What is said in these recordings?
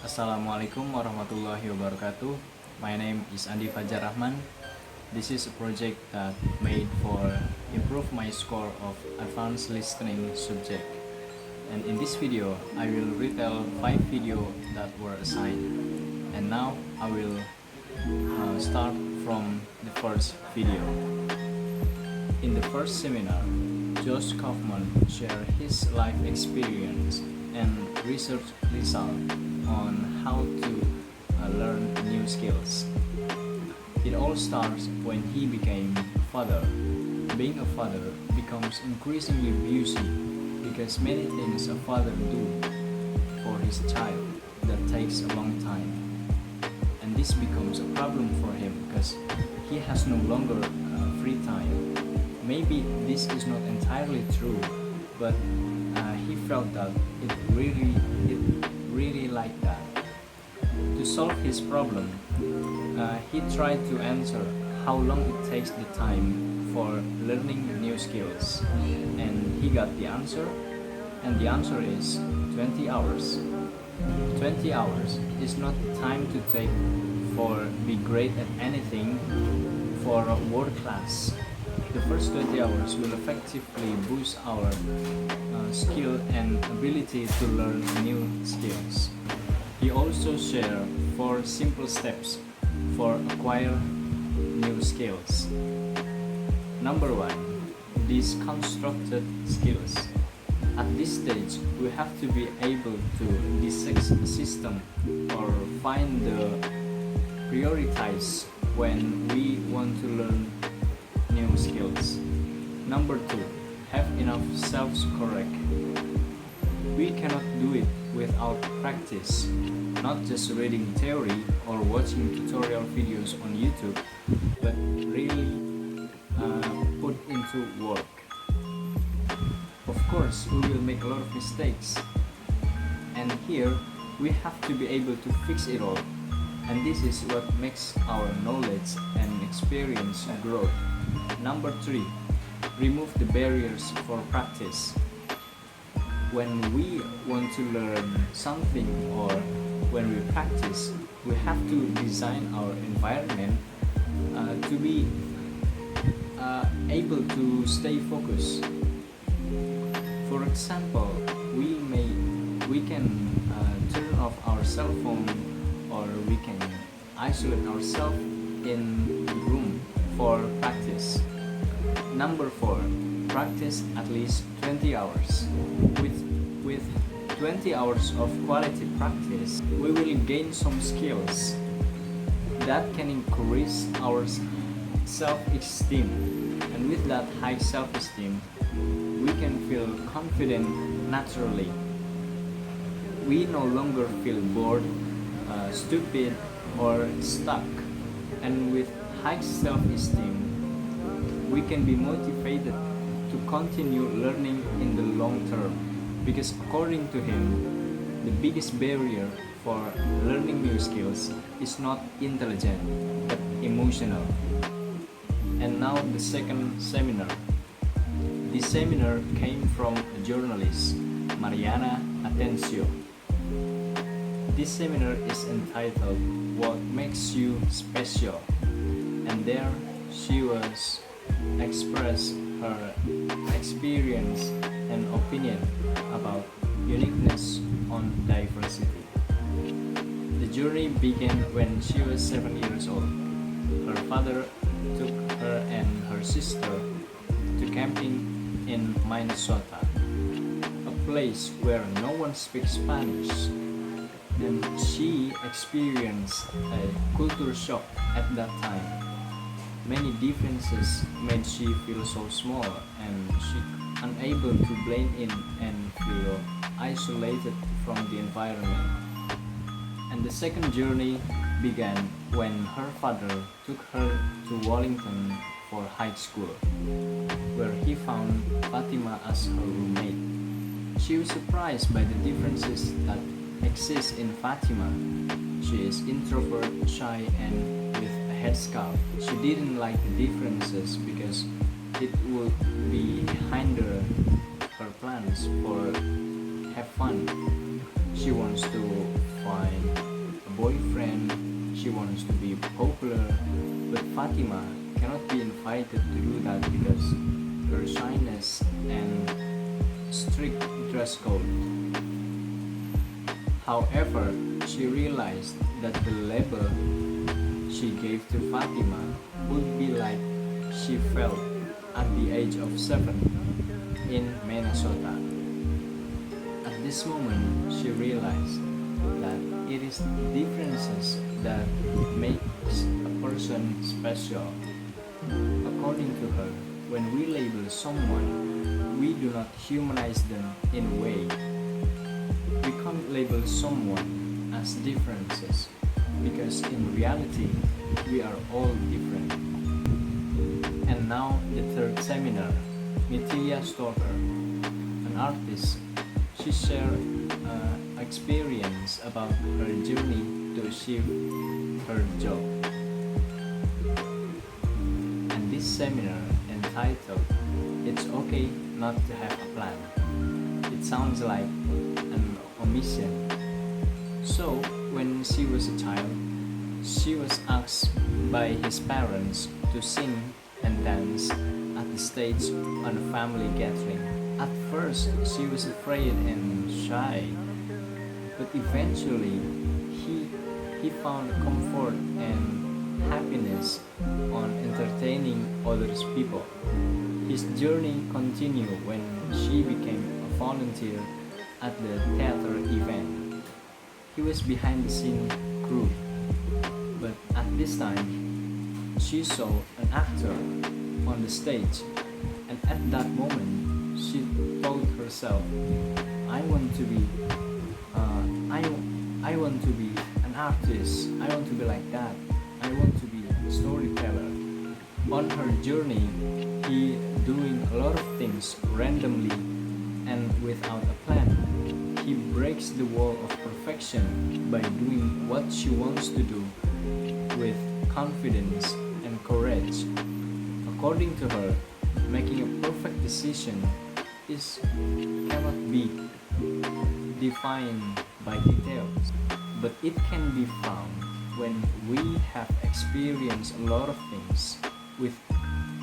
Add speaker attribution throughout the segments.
Speaker 1: Assalamualaikum warahmatullahi wabarakatuh. My name is Andi Fajar Rahman. This is a project that made for improve my score of advanced listening subject. And in this video, I will retell 5 video that were assigned. And now I will start from the first video. In the first seminar, Josh Kaufman shared his life experience and research result on how to learn new skills. It all starts when he became a father. Being a father becomes increasingly busy because many things a father do for his child that takes a long time. And this becomes a problem for him because he has no longer free time. Maybe this is not entirely true, but he felt that it really like that. To solve his problem, he tried to answer how long it takes the time for learning new skills, and he got the answer, and the answer is 20 hours. 20 hours is not the time to take for be great at anything for a world class. The first 20 hours will effectively boost our skill and ability to learn new skills. He also shared 4 simple steps for acquire new skills. Number 1, these constructed skills. At this stage, we have to be able to dissect a system or find the prioritize when we want to learn new skills. Number 2, have enough self-correct. We cannot do it without practice, not just reading theory or watching tutorial videos on YouTube, but really put into work. Of course, we will make a lot of mistakes, and here we have to be able to fix it all, and this is what makes our knowledge and experience grow. Number 3, remove the barriers for practice. When we want to learn something or when we practice, we have to design our environment to be able to stay focused. For example, we can turn off our cell phone, or we can isolate ourselves in the room for practice. Number 4, practice at least 20 hours. With 20 hours of quality practice, we will gain some skills that can increase our self-esteem. And with that high self-esteem, we can feel confident naturally. We no longer feel bored, stupid, or stuck. And with high self-esteem, we can be motivated to continue learning in the long term, because according to him, the biggest barrier for learning new skills is not intelligent but emotional. And now the second seminar. This seminar came from a journalist, Mariana Attensio. This seminar is entitled "What Makes You Special?" and there she was express her experience and opinion about uniqueness on diversity. The journey began when she was 7 years old. Her father took her and her sister to camping in Minnesota, a place where no one speaks Spanish, and she experienced a culture shock at that time. Many differences made she feel so small, and she unable to blend in and feel isolated from the environment. And the second journey began when her father took her to Wellington for high school, where he found Fatima as her roommate. She was surprised by the differences that exist in Fatima. She is introvert, shy, and with a headscarf. She didn't like the differences because it would be hinder her plans for have fun. She wants to find wants to be popular, but Fatima cannot be invited to do that because her shyness and strict dress code. However, she realized that the label she gave to Fatima would be like she felt at the age of 7 in Minnesota. At this moment, she realized that it is differences that makes a person special. According to her, when we label someone, we do not humanize them in a way. We can't label someone as differences because in reality, we are all different. And now the third seminar, Mithila Stork, an artist, she shared experience about her journey to achieve her job. And this seminar entitled "It's Okay Not to Have a Plan." It sounds like an omission. So when she was a child, she was asked by his parents to sing and dance at the stage on a family gathering. At first, she was afraid and shy, but eventually he found comfort and happiness on entertaining others people. His journey continued when she became a volunteer at the theater event. He was behind the scene crew, but at this time she saw an actor on the stage, and at that moment she told herself, I want to be I want to be an artist. I want to be like that. I want to be a storyteller. On her journey, he doing a lot of things randomly and without a plan. He breaks the wall of perfection by doing what she wants to do with confidence and courage. According to her, making a perfect decision cannot be defined by details, but it can be found when we have experienced a lot of things with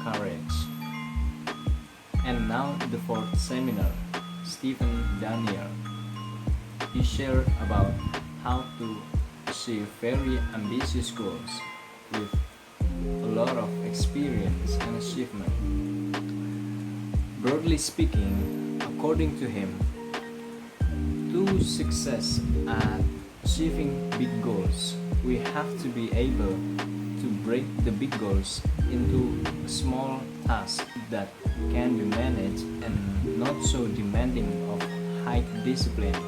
Speaker 1: courage. And now the fourth seminar, Stephen Daniel. He shared about how to achieve very ambitious goals with a lot of experience and achievement. Broadly speaking, according to him, to success at achieving big goals, we have to be able to break the big goals into small tasks that can be managed and not so demanding of high discipline.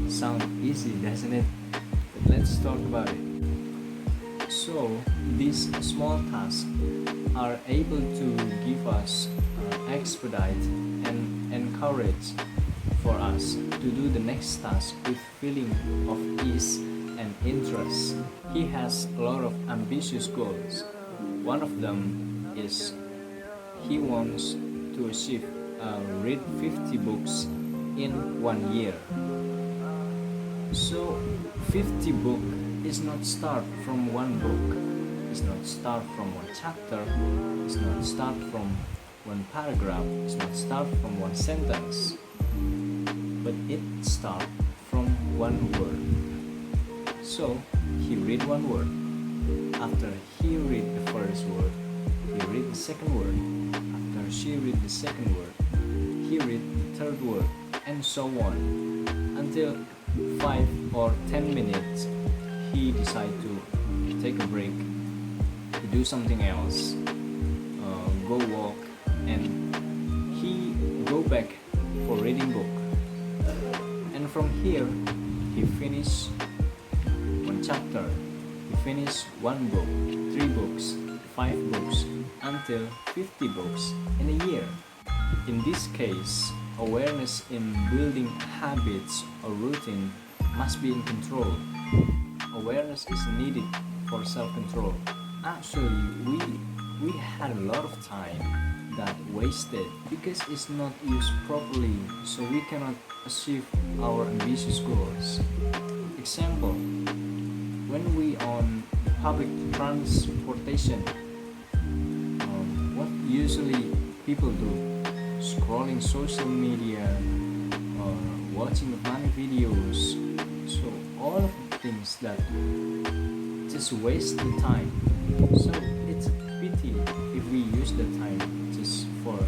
Speaker 1: Sound easy, doesn't it? But let's talk about it. So, these small tasks are able to give us expedite and encourage for us to do the next task with feeling of ease and interest. He has a lot of ambitious goals. One of them is he wants to achieve read 50 books in 1 year. So 50 book is not start from one book. It's not start from one chapter. It's not start from one paragraph. It's not start from one sentence. But it start from one word. So he read one word. After he read the first word, he read the second word. After she read the second word, he read the third word, and so on, until 5 or 10 minutes he decide to take a break, to do something else, go walk, and he go back for reading book. And from here he finish one chapter, he finish one book, 3 books, 5 books, until 50 books in a year. In this case, awareness in building habits or routine must be in control. Awareness is needed for self-control. Actually, we had a lot of time that wasted because it's not used properly, so we cannot achieve our ambitious goals. Example, when we on public transportation. What usually people do, scrolling social media or watching funny videos, so all of the things that just waste the time. So it's a pity if we use the time just for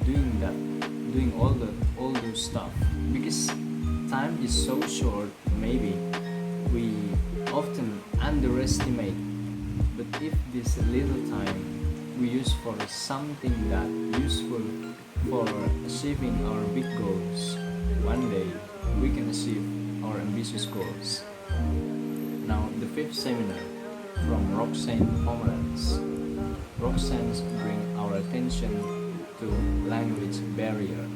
Speaker 1: doing all those stuff, because time is so short. Maybe we often underestimate, but if this little time we use for something that useful for achieving our big goals, one day we can achieve our ambitious goals. Now the fifth seminar from Roxanne Pomeranz. Roxanne bring our attention to language barrier.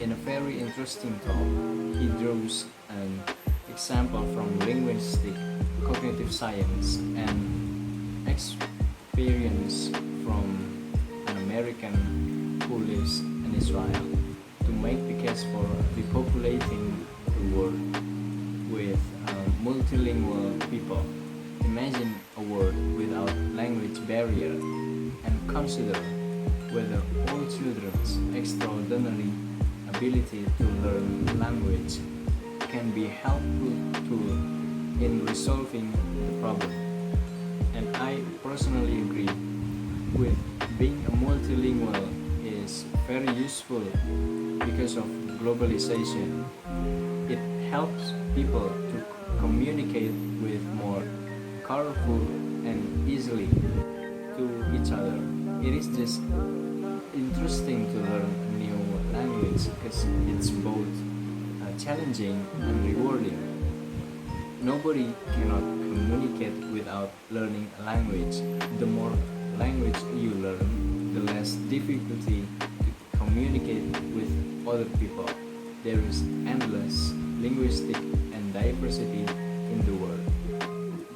Speaker 1: In a very interesting talk, he draws an example from linguistic, cognitive science, and experience from an American who lives in Israel to make the case for repopulating the world with multilingual people. Imagine a world without language barrier and consider whether all children's extraordinary ability to learn language can be a helpful tool in resolving the problem. And I personally agree with being a multilingual is very useful because of globalization. It helps people to communicate with more colorful and easily to each other. It is just interesting to learn a new language because it's both challenging and rewarding. Nobody cannot communicate without learning a language. The more language you learn, the less difficulty to communicate with other people. There is endless linguistic and diversity in the world.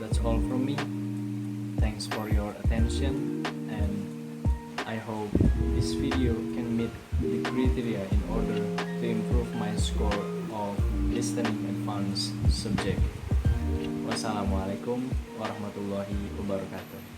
Speaker 1: That's all from me. Thanks for your attention, and I hope this video can meet the criteria in order to improve my score of listening advance subject. Wassalamualaikum warahmatullahi wabarakatuh.